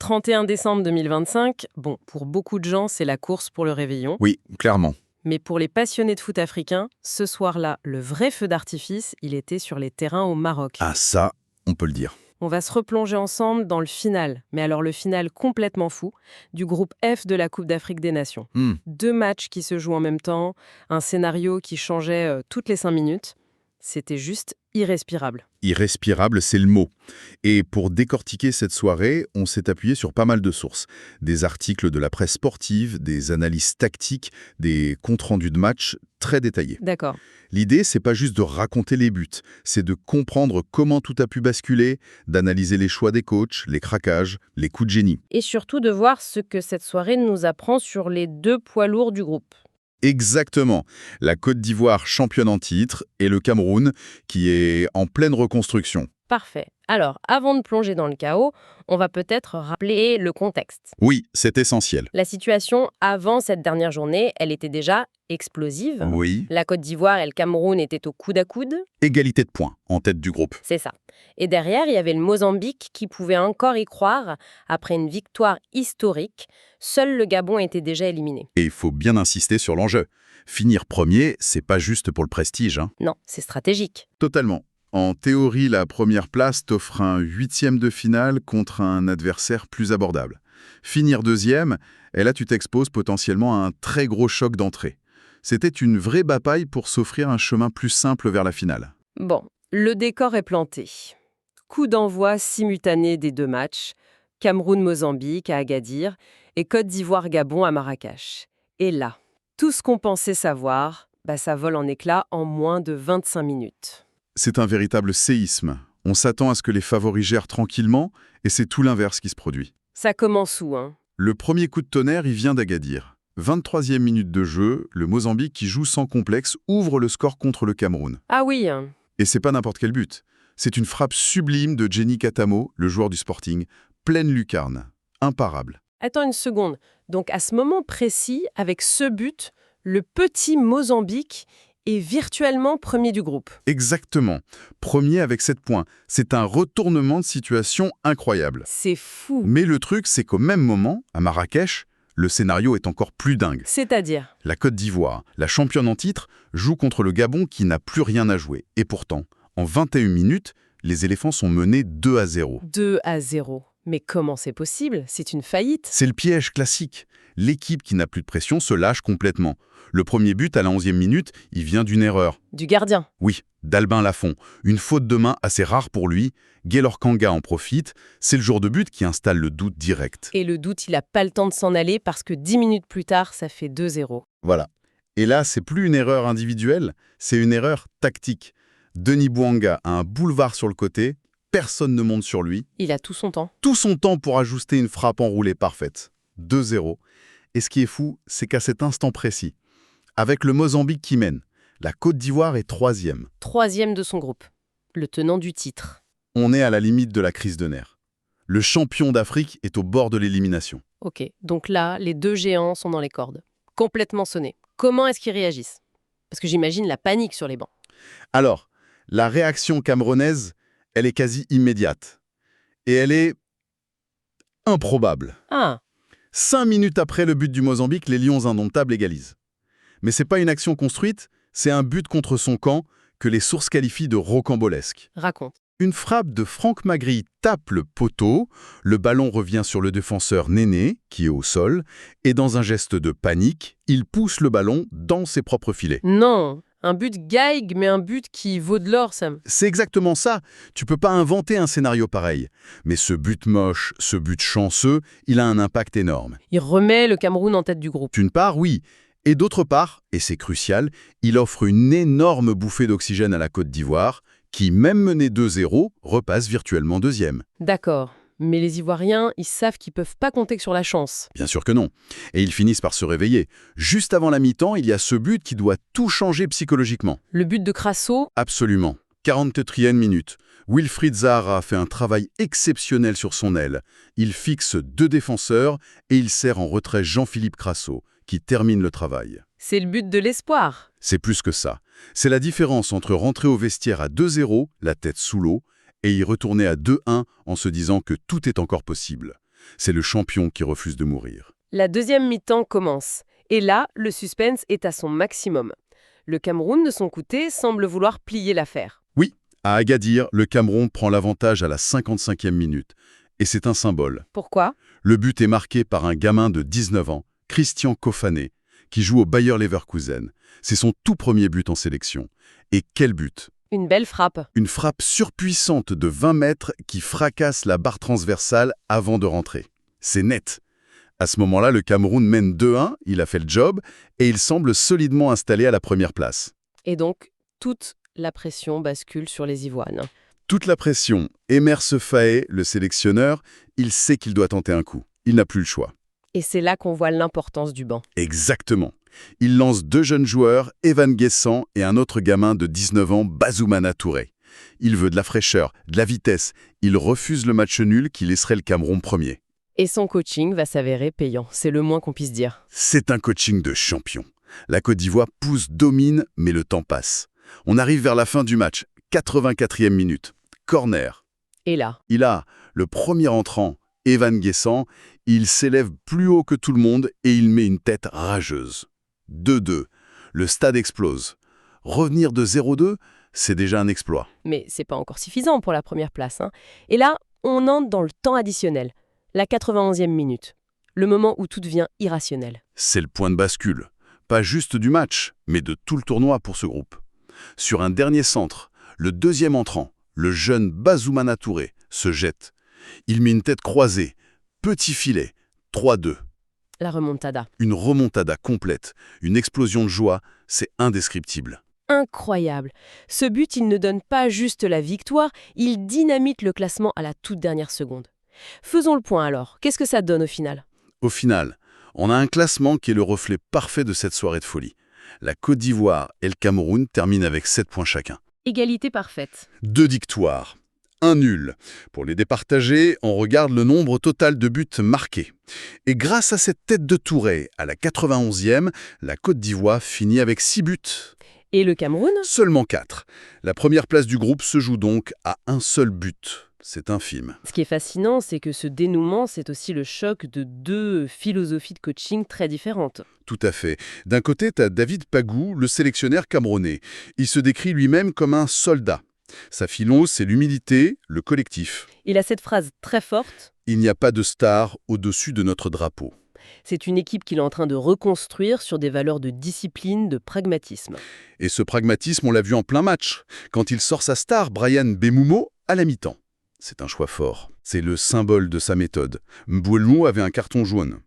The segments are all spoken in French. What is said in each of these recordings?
31 décembre 2025, bon, pour beaucoup de gens, c'est la course pour le réveillon. Oui, clairement. Mais pour les passionnés de foot africain, ce soir-là, le vrai feu d'artifice, il était sur les terrains au Maroc. Ah ça, on peut le dire. On va se replonger ensemble dans le final, mais alors le final complètement fou, du groupe F de la Coupe d'Afrique des Nations. 2 matchs qui se jouent en même temps, un scénario qui changeait toutes les 5 minutes. C'était juste irrespirable. Irrespirable, c'est le mot. Et pour décortiquer cette soirée, on s'est appuyé sur pas mal de sources. Des articles de la presse sportive, des analyses tactiques, des comptes rendus de matchs très détaillés. D'accord. L'idée, c'est pas juste de raconter les buts, c'est de comprendre comment tout a pu basculer, d'analyser les choix des coachs, les craquages, les coups de génie. Et surtout de voir ce que cette soirée nous apprend sur les 2 poids lourds du groupe. Exactement. La Côte d'Ivoire championne en titre et le Cameroun qui est en pleine reconstruction. Parfait. Alors, avant de plonger dans le chaos, on va peut-être rappeler le contexte. Oui, c'est essentiel. La situation avant cette dernière journée, elle était déjà explosive. Oui. La Côte d'Ivoire et le Cameroun étaient au coude à coude. Égalité de points en tête du groupe. C'est ça. Et derrière, il y avait le Mozambique qui pouvait encore y croire après une victoire historique. Seul le Gabon était déjà éliminé. Et il faut bien insister sur l'enjeu. Finir premier, c'est pas juste pour le prestige. Non, c'est stratégique. Totalement. En théorie, la première place t'offre un 8e de finale contre un adversaire plus abordable. Finir deuxième, et là tu t'exposes potentiellement à un très gros choc d'entrée. C'était une vraie bataille pour s'offrir un chemin plus simple vers la finale. Bon, le décor est planté. Coup d'envoi simultané des 2 matchs, Cameroun-Mozambique à Agadir et Côte d'Ivoire-Gabon à Marrakech. Et là, tout ce qu'on pensait savoir, ça vole en éclats en moins de 25 minutes. C'est un véritable séisme. On s'attend à ce que les favoris gèrent tranquillement, et c'est tout l'inverse qui se produit. Ça commence où, hein? Le premier coup de tonnerre, il vient d'Agadir. 23e minute de jeu, le Mozambique qui joue sans complexe ouvre le score contre le Cameroun. Ah oui, Et c'est pas n'importe quel but. C'est une frappe sublime de Jenny Katamo, le joueur du Sporting, pleine lucarne, imparable. Attends une seconde. Donc à ce moment précis, avec ce but, le petit Mozambique est virtuellement premier du groupe. Exactement. Premier avec 7 points. C'est un retournement de situation incroyable. C'est fou. Mais le truc, c'est qu'au même moment, à Marrakech, le scénario est encore plus dingue. C'est-à-dire? La Côte d'Ivoire, la championne en titre, joue contre le Gabon qui n'a plus rien à jouer. Et pourtant, en 21 minutes, les éléphants sont menés 2-0. 2-0. Mais comment c'est possible? C'est une faillite. C'est le piège classique. L'équipe qui n'a plus de pression se lâche complètement. Le premier but à la 11e minute, il vient d'une erreur. Du gardien. Oui, d'Albin Lafont. Une faute de main assez rare pour lui. Gaylor Kanga en profite. C'est le jour de but qui installe le doute direct. Et le doute, il n'a pas le temps de s'en aller parce que 10 minutes plus tard, ça fait 2-0. Voilà. Et là, c'est plus une erreur individuelle, c'est une erreur tactique. Denis Bouanga a un boulevard sur le côté, personne ne monte sur lui. Il a tout son temps. Tout son temps pour ajuster une frappe enroulée parfaite. 2-0. Et ce qui est fou, c'est qu'à cet instant précis, avec le Mozambique qui mène, la Côte d'Ivoire est 3e. 3e de son groupe. Le tenant du titre. On est à la limite de la crise de nerfs. Le champion d'Afrique est au bord de l'élimination. Ok, donc là, les 2 géants sont dans les cordes. Complètement sonnés. Comment est-ce qu'ils réagissent? Parce que j'imagine la panique sur les bancs. Alors, la réaction camerounaise, elle est quasi immédiate. Et elle est improbable. Ah, 5 minutes après le but du Mozambique, les Lions indomptables égalisent. Mais c'est pas une action construite, c'est un but contre son camp que les sources qualifient de rocambolesque. raconte. Une frappe de Franck Magri tape le poteau, le ballon revient sur le défenseur Néné, qui est au sol, et dans un geste de panique, il pousse le ballon dans ses propres filets. Non, un but gaïgue, mais un but qui vaut de l'or, Sam. C'est exactement ça. Tu peux pas inventer un scénario pareil. Mais ce but moche, ce but chanceux, il a un impact énorme. Il remet le Cameroun en tête du groupe. D'une part, oui. Et d'autre part, et c'est crucial, il offre une énorme bouffée d'oxygène à la Côte d'Ivoire, qui, même menée 2-0, repasse virtuellement deuxième. D'accord. Mais les Ivoiriens, ils savent qu'ils peuvent pas compter que sur la chance. Bien sûr que non. Et ils finissent par se réveiller. Juste avant la mi-temps, il y a ce but qui doit tout changer psychologiquement. Le but de Crasso, Absolument. 43e minute. Wilfried Zaha fait un travail exceptionnel sur son aile. Il fixe 2 défenseurs et il sert en retrait Jean-Philippe Crasso, qui termine le travail. c'est le but de l'espoir. C'est plus que ça. C'est la différence entre rentrer au vestiaire à 2-0, la tête sous l'eau, et y retourner à 2-1 en se disant que tout est encore possible. C'est le champion qui refuse de mourir. La deuxième mi-temps commence. Et là, le suspense est à son maximum. Le Cameroun, de son côté, semble vouloir plier l'affaire. Oui, à Agadir, le Cameroun prend l'avantage à la 55e minute. Et c'est un symbole. Pourquoi? Le but est marqué par un gamin de 19 ans, Christian Kofané, qui joue au Bayer Leverkusen. C'est son tout premier but en sélection. Et quel but! Une belle frappe. Une frappe surpuissante de 20 mètres qui fracasse la barre transversale avant de rentrer. C'est net. À ce moment-là, le Cameroun mène 2-1, il a fait le job, et il semble solidement installé à la première place. Et donc, toute la pression bascule sur les Ivoines. Toute la pression. Emer Sefaé, le sélectionneur, il sait qu'il doit tenter un coup. Il n'a plus le choix. Et c'est là qu'on voit l'importance du banc. Exactement. Il lance 2 jeunes joueurs, Evan Guessant et un autre gamin de 19 ans, Bazoumana Touré. Il veut de la fraîcheur, de la vitesse. Il refuse le match nul qui laisserait le Cameroun premier. Et son coaching va s'avérer payant, c'est le moins qu'on puisse dire. C'est un coaching de champion. La Côte d'Ivoire pousse, domine, mais le temps passe. On arrive vers la fin du match, 84e minute. Corner. Et là, Il a le premier entrant, Evan Guessant. Il s'élève plus haut que tout le monde et il met une tête rageuse. 2-2. Le stade explose. Revenir de 0-2, c'est déjà un exploit. mais c'est pas encore suffisant pour la première place, hein. Et là, on entre dans le temps additionnel, la 91e minute, le moment où tout devient irrationnel. C'est le point de bascule. Pas juste du match, mais de tout le tournoi pour ce groupe. Sur un dernier centre, le deuxième entrant, le jeune Bazoumana Touré, se jette. Il met une tête croisée. Petit filet. 3-2. La remontada. Une remontada complète. Une explosion de joie. C'est indescriptible. Incroyable. Ce but, il ne donne pas juste la victoire, il dynamite le classement à la toute dernière seconde. Faisons le point alors. Qu'est-ce que ça donne au final? Au final, on a un classement qui est le reflet parfait de cette soirée de folie. La Côte d'Ivoire et le Cameroun terminent avec 7 points chacun. Égalité parfaite. 2 victoires. 1 nul. Pour les départager, on regarde le nombre total de buts marqués. Et grâce à cette tête de Touré, à la 91e, la Côte d'Ivoire finit avec 6 buts. Et le Cameroun? Seulement 4. La première place du groupe se joue donc à un seul but. C'est infime. Ce qui est fascinant, c'est que ce dénouement, c'est aussi le choc de deux philosophies de coaching très différentes. Tout à fait. D'un côté, tu as David Pagou, le sélectionneur camerounais. Il se décrit lui-même comme un soldat. Sa philo, c'est l'humilité, le collectif. Il a cette phrase très forte. Il n'y a pas de star au-dessus de notre drapeau. C'est une équipe qu'il est en train de reconstruire sur des valeurs de discipline, de pragmatisme. Et ce pragmatisme, on l'a vu en plein match, quand il sort sa star, Brian Mbeumo, à la mi-temps. C'est un choix fort. C'est le symbole de sa méthode. Mbeumo avait un carton jaune.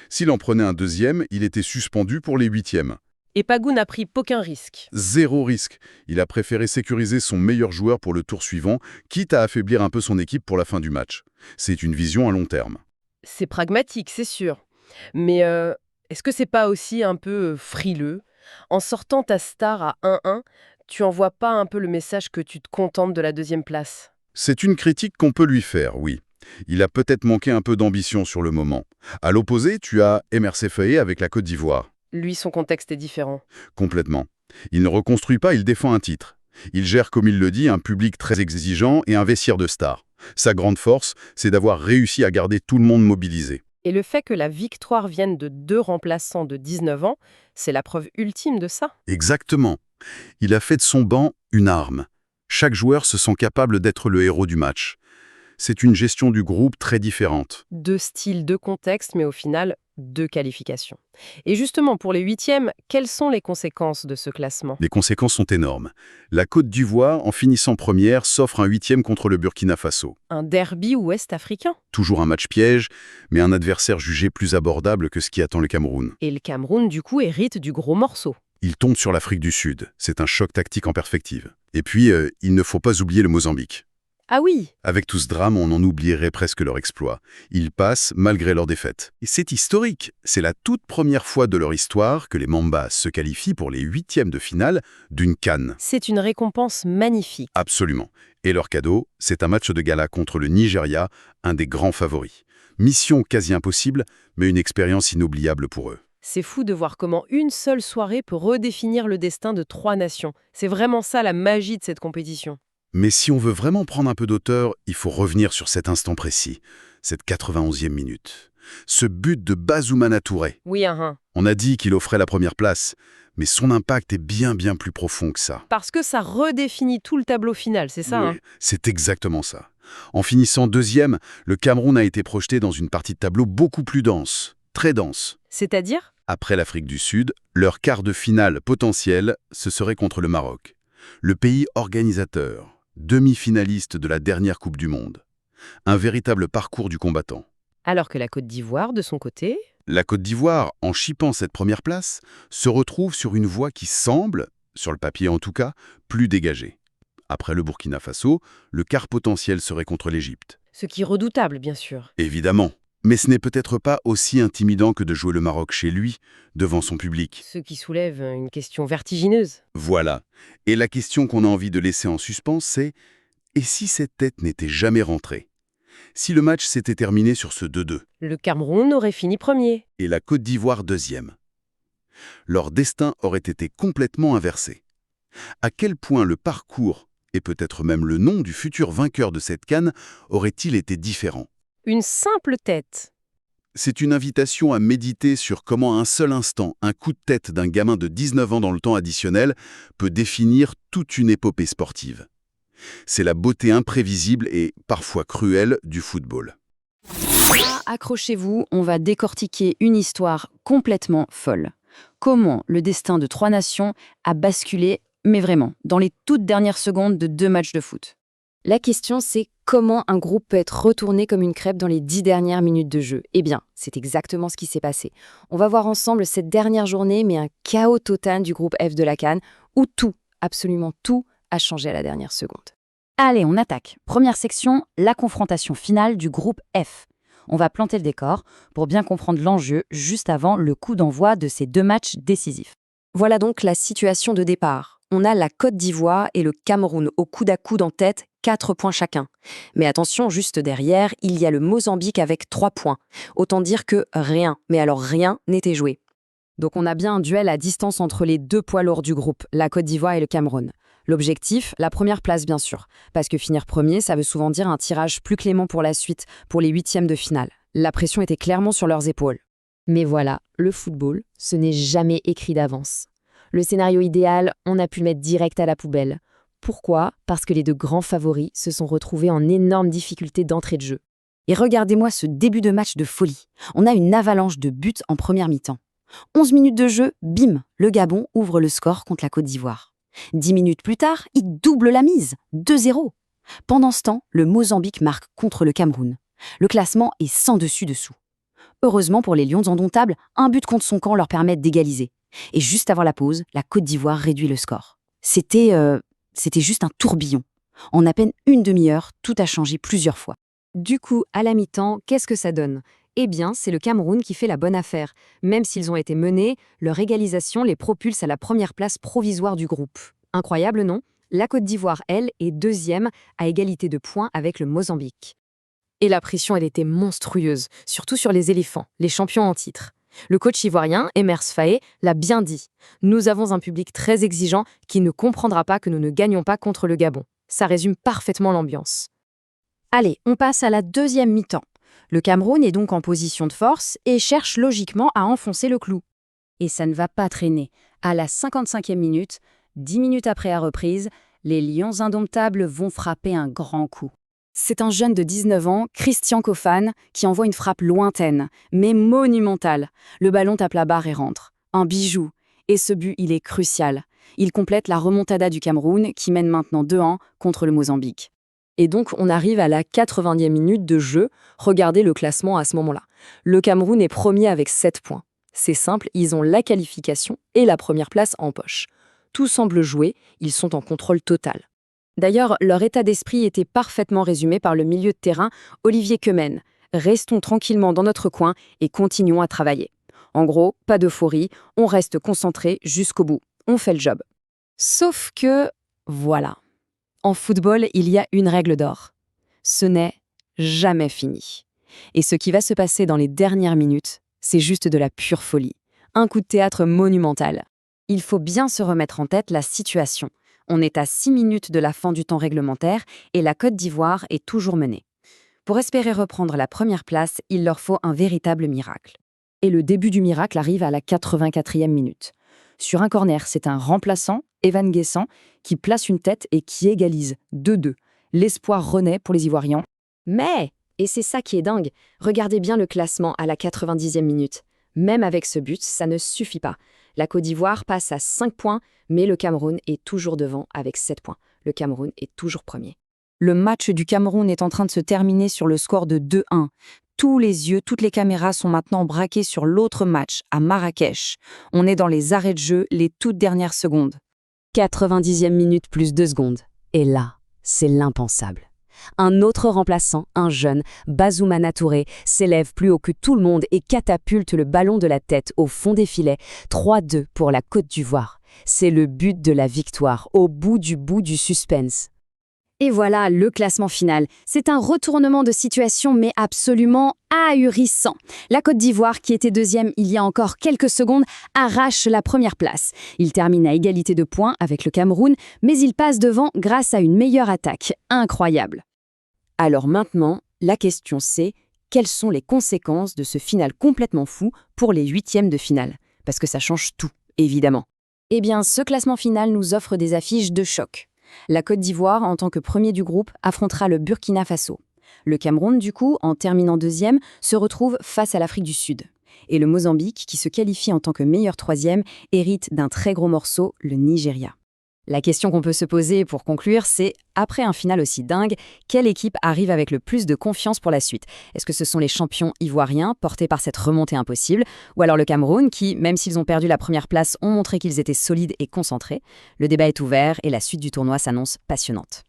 S'il en prenait un deuxième, il était suspendu pour les 8e. Et Pagou n'a pris aucun risque. 0 risque. Il a préféré sécuriser son meilleur joueur pour le tour suivant, quitte à affaiblir un peu son équipe pour la fin du match. C'est une vision à long terme. C'est pragmatique, c'est sûr. Mais est-ce que c'est pas aussi un peu frileux? En sortant ta star à 1-1, tu envoies pas un peu le message que tu te contentes de la deuxième place? C'est une critique qu'on peut lui faire, oui. Il a peut-être manqué un peu d'ambition sur le moment. À l'opposé, tu as Emer Sefaé avec la Côte d'Ivoire. Lui, son contexte est différent. Complètement. Il ne reconstruit pas, il défend un titre. Il gère, comme il le dit, un public très exigeant et un vestiaire de stars. Sa grande force, c'est d'avoir réussi à garder tout le monde mobilisé. Et le fait que la victoire vienne de deux remplaçants de 19 ans, c'est la preuve ultime de ça. Exactement. Il a fait de son banc une arme. Chaque joueur se sent capable d'être le héros du match. C'est une gestion du groupe très différente. Deux styles, deux contextes, mais au final, deux qualifications. Et justement, pour les 8e, quelles sont les conséquences de ce classement? Les conséquences sont énormes. La Côte d'Ivoire, en finissant première, s'offre un 8e contre le Burkina Faso. Un derby ouest-africain. Toujours un match piège, mais un adversaire jugé plus abordable que ce qui attend le Cameroun. Et le Cameroun, du coup, hérite du gros morceau. Il tombe sur l'Afrique du Sud. C'est un choc tactique en perspective. Et puis, il ne faut pas oublier le Mozambique. Ah oui! Avec tout ce drame, on en oublierait presque leur exploit. Ils passent malgré leur défaite. Et c'est historique. C'est la toute première fois de leur histoire que les Mambas se qualifient pour les 8e de finale d'une CAN. C'est une récompense magnifique. Absolument. Et leur cadeau, c'est un match de gala contre le Nigeria, un des grands favoris. Mission quasi impossible, mais une expérience inoubliable pour eux. C'est fou de voir comment une seule soirée peut redéfinir le destin de 3 nations. C'est vraiment ça la magie de cette compétition. Mais si on veut vraiment prendre un peu d'auteur, il faut revenir sur cet instant précis. cette 91e minute. Ce but de Bazoumana Touré. Oui, hein. On a dit qu'il offrait la première place, mais son impact est bien plus profond que ça. Parce que ça redéfinit tout le tableau final, c'est ça, Oui, hein? c'est exactement ça. En finissant deuxième, le Cameroun a été projeté dans une partie de tableau beaucoup plus dense, très dense. C'est-à-dire? Après l'Afrique du Sud, leur quart de finale potentiel, ce serait contre le Maroc. Le pays organisateur, demi-finaliste de la dernière Coupe du Monde. Un véritable parcours du combattant. Alors que la Côte d'Ivoire, de son côté... La Côte d'Ivoire, en chippant cette première place, se retrouve sur une voie qui semble, sur le papier en tout cas, plus dégagée. Après le Burkina Faso, le quart potentiel serait contre l'Égypte. Ce qui est redoutable, bien sûr. Évidemment. Mais ce n'est peut-être pas aussi intimidant que de jouer le Maroc chez lui, devant son public. Ce qui soulève une question vertigineuse. Voilà. Et la question qu'on a envie de laisser en suspens, c'est « et si cette tête n'était jamais rentrée ?» Si le match s'était terminé sur ce 2-2, Le Cameroun aurait fini premier. et la Côte d'Ivoire deuxième, leur destin aurait été complètement inversé. À quel point le parcours, et peut-être même le nom du futur vainqueur de cette CAN, aurait-il été différent? Une simple tête. C'est une invitation à méditer sur comment un seul instant, un coup de tête d'un gamin de 19 ans dans le temps additionnel, peut définir toute une épopée sportive. C'est la beauté imprévisible et parfois cruelle du football. Accrochez-vous, on va décortiquer une histoire complètement folle. Comment le destin de 3 nations a basculé, mais vraiment, dans les toutes dernières secondes de 2 matchs de foot. La question, c'est comment un groupe peut être retourné comme une crêpe dans les 10 dernières minutes de jeu. Eh bien, c'est exactement ce qui s'est passé. On va voir ensemble cette dernière journée, mais un chaos total du groupe F de la CAN, où tout, absolument tout, a changé à la dernière seconde. Allez, on attaque. Première section, la confrontation finale du groupe F. On va planter le décor pour bien comprendre l'enjeu juste avant le coup d'envoi de ces 2 matchs décisifs. Voilà donc la situation de départ. On a la Côte d'Ivoire et le Cameroun au coude à coude en tête, 4 points chacun. Mais attention, juste derrière, il y a le Mozambique avec 3 points. Autant dire que rien, mais alors rien n'était joué. Donc on a bien un duel à distance entre les 2 poids lourds du groupe, la Côte d'Ivoire et le Cameroun. L'objectif, la première place bien sûr, parce que finir premier, ça veut souvent dire un tirage plus clément pour la suite, pour les 8e de finale. La pression était clairement sur leurs épaules. Mais voilà, le football, ce n'est jamais écrit d'avance. Le scénario idéal, on a pu le mettre direct à la poubelle. Pourquoi? Parce que les 2 grands favoris se sont retrouvés en énorme difficulté d'entrée de jeu. Et regardez-moi ce début de match de folie. On a une avalanche de buts en première mi-temps. 11 minutes de jeu, bim, le Gabon ouvre le score contre la Côte d'Ivoire. 10 minutes plus tard, il double la mise, 2-0. Pendant ce temps, le Mozambique marque contre le Cameroun. Le classement est sans dessus-dessous. Heureusement pour les Lions indomptables, un but contre son camp leur permet d'égaliser. Et juste avant la pause, la Côte d'Ivoire réduit le score. C'était juste un tourbillon. En à peine une demi-heure, tout a changé plusieurs fois. Du coup, à la mi-temps, qu'est-ce que ça donne? Eh bien, c'est le Cameroun qui fait la bonne affaire. Même s'ils ont été menés, leur égalisation les propulse à la première place provisoire du groupe. Incroyable, non? La Côte d'Ivoire, elle, est 2e à égalité de points avec le Mozambique. Et la pression, elle était monstrueuse, surtout sur les éléphants, les champions en titre. Le coach ivoirien, Emers Faé, l'a bien dit. Nous avons un public très exigeant qui ne comprendra pas que nous ne gagnons pas contre le Gabon. Ça résume parfaitement l'ambiance. Allez, on passe à la 2e mi-temps. Le Cameroun est donc en position de force et cherche logiquement à enfoncer le clou. Et ça ne va pas traîner. À la 55e minute, 10 minutes après la reprise, les Lions indomptables vont frapper un grand coup. C'est un jeune de 19 ans, Christian Kofan, qui envoie une frappe lointaine, mais monumentale. Le ballon tape la barre et rentre. Un bijou. Et ce but, il est crucial. Il complète la remontada du Cameroun, qui mène maintenant 2-1 contre le Mozambique. Et donc, on arrive à la 80e minute de jeu. Regardez le classement à ce moment-là. Le Cameroun est premier avec 7 points. C'est simple, ils ont la qualification et la première place en poche. Tout semble joué, ils sont en contrôle total. D'ailleurs, leur état d'esprit était parfaitement résumé par le milieu de terrain, Olivier Kemen. Restons tranquillement dans notre coin et continuons à travailler. En gros, pas d'euphorie, on reste concentré jusqu'au bout. On fait le job. Sauf que, voilà. En football, il y a une règle d'or. Ce n'est jamais fini. Et ce qui va se passer dans les dernières minutes, c'est juste de la pure folie. Un coup de théâtre monumental. Il faut bien se remettre en tête la situation. On est à 6 minutes de la fin du temps réglementaire et la Côte d'Ivoire est toujours menée. Pour espérer reprendre la première place, il leur faut un véritable miracle. Et le début du miracle arrive à la 84e minute. Sur un corner, c'est un remplaçant, Evan Guessant, qui place une tête et qui égalise 2-2. L'espoir renaît pour les Ivoiriens. Mais, et c'est ça qui est dingue, regardez bien le classement à la 90e minute. Même avec ce but, ça ne suffit pas. La Côte d'Ivoire passe à 5 points, mais le Cameroun est toujours devant avec 7 points. Le Cameroun est toujours premier. Le match du Cameroun est en train de se terminer sur le score de 2-1. Tous les yeux, toutes les caméras sont maintenant braquées sur l'autre match, à Marrakech. On est dans les arrêts de jeu, les toutes dernières secondes. 90e minute plus 2 secondes. Et là, c'est l'impensable. Un autre remplaçant, un jeune, Bazoumana Touré, s'élève plus haut que tout le monde et catapulte le ballon de la tête au fond des filets. 3-2 pour la Côte d'Ivoire. C'est le but de la victoire, au bout du suspense. Et voilà le classement final. C'est un retournement de situation, mais absolument ahurissant. La Côte d'Ivoire, qui était deuxième il y a encore quelques secondes, arrache la première place. Il termine à égalité de points avec le Cameroun, mais il passe devant grâce à une meilleure attaque. Incroyable. Alors maintenant, la question c'est, quelles sont les conséquences de ce final complètement fou pour les huitièmes de finale? Parce que ça change tout, évidemment. Eh bien, ce classement final nous offre des affiches de choc. La Côte d'Ivoire, en tant que premier du groupe, affrontera le Burkina Faso. Le Cameroun, du coup, en terminant deuxième, se retrouve face à l'Afrique du Sud. Et le Mozambique, qui se qualifie en tant que meilleur troisième, hérite d'un très gros morceau, le Nigeria. La question qu'on peut se poser pour conclure, c'est, après un final aussi dingue, quelle équipe arrive avec le plus de confiance pour la suite? Est-ce que ce sont les champions ivoiriens, portés par cette remontée impossible? Ou alors le Cameroun, qui, même s'ils ont perdu la première place, ont montré qu'ils étaient solides et concentrés? Le débat est ouvert et la suite du tournoi s'annonce passionnante.